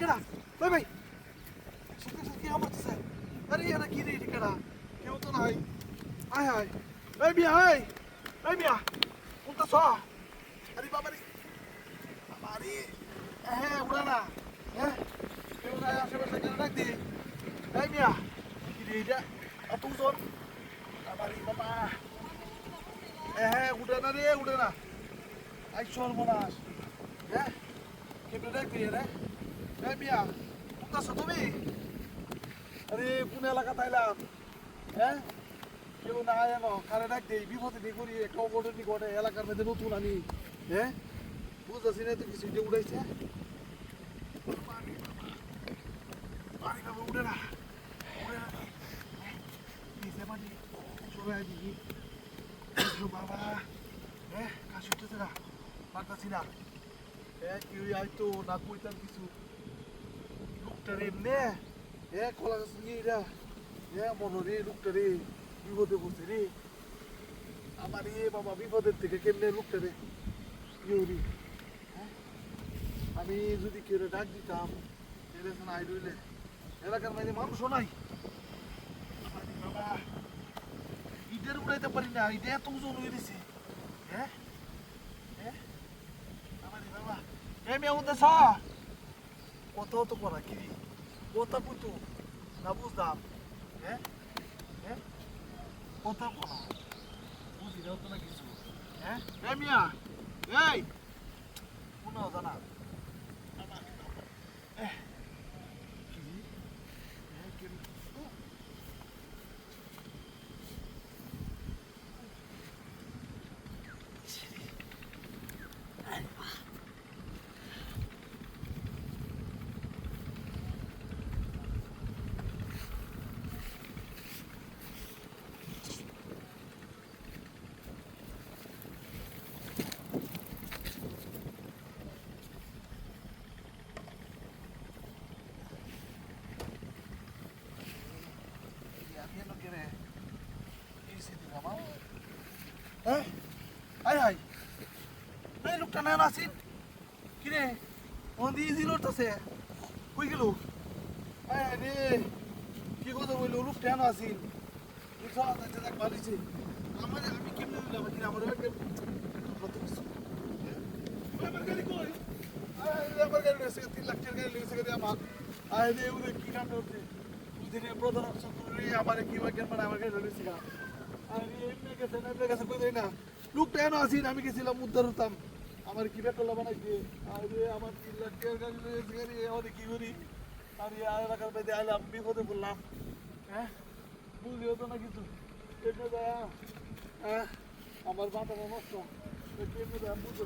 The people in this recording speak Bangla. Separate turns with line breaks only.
কেডা ভাই ভাই সত্যি সত্যি আমার দিছে আরে এরা কি রে কেডা কেউ তো নাই আয় আয় এই মিয়া এই মিয়া কোনটা ছ আরে বাবারে বাবারে হ্যাঁ উড়া না হ্যাঁ কেউ নাই আশেপাশে কেন ডাক দি এই মিয়া কি রে এটা এত ওজন বাবারে বাবা হ্যাঁ উড়ে না রে উড়ে না আই সর্বনাশ হ্যাঁ কেমনে ডাক দি রে এই মিয়া কোনটা ছ তুমি আরে কোন এলাকা তাইলাম হ্যাঁ কেউ না এনো কারে ডাক দেই বিপদে দিয়ে করি একটা অঘটনি ঘটে এলাকার মধ্যে নতুন আমি হ্যাঁ বুঝতেছি না তো কিছু যে উড়াইছে বাড়ি বাবা উড়ে না নিচে মাটি সবাই দিবি বাবা হ্যাঁ কাজ উঠতেছে না পারতাছি না হ্যাঁ কেউ আইতো না কইতাম কিছু লোকটার এমনে হ্যাঁ কলা গাছ নিয়ে এরা হ্যাঁ মনে লোকটা রে বিপদে পড়ছে রে আমার বাবা বিপদের থেকে কেমনে লোকটা রে ইউরি হ্যাঁ আমি যদি কেউ ডাক দিতাম এরকম আই রইলে এলাকার মাঝে মানুষও নাই বাবা ইটের উড়াইতে পারি না ইটে এত ওজন হয়ে দিছে হ্যাঁ হ্যাঁ আমার বাবা এ মেয়ে উদ্দেশ্য কথাও তো করা কি কথা কইতো না বুঝতাম হ্যাঁ হ্যাঁ কথা করা বুঝি দাও তো না কিছু হ্যাঁ এ মিয়া এই কোনো জানা হাই এই লোকটা না আসিন কিরে ওদি ইজি লড়তেছে কই গেল রে কি কথা বললো লোকটা না আসিন ভালিছে আমার আমি কেমনে দিলাম কিনা আমার আমার গাড়ি কই আমার গাড়ি রয়েছে 3 লাখ টাকা গাড়ি রয়েছে গাড়ি আমার আয় রে ওদের কি কাণ্ড হচ্ছে ওদের প্রধান অফিসার করে আমার কি বাকি আমার গাড়ি রয়েছে আরে এমনি গেছে না গেছে কই দেই না লোকটা এনো আসিন আমি গেছিলাম উদ্ধার হতাম আমার কি বেকলা বানাইছে আরে আমার 3 লাখ টাকা গাড়ি রয়েছে গাড়ি আমি কি করি আরে এলাকার মধ্যে আইলাম বিপদে পড়লাম হ্যাঁ বুঝলিও তো না কিছু কেটে যায় হ্যাঁ আমার মাথাটা নষ্ট কেটে যায় বুঝতে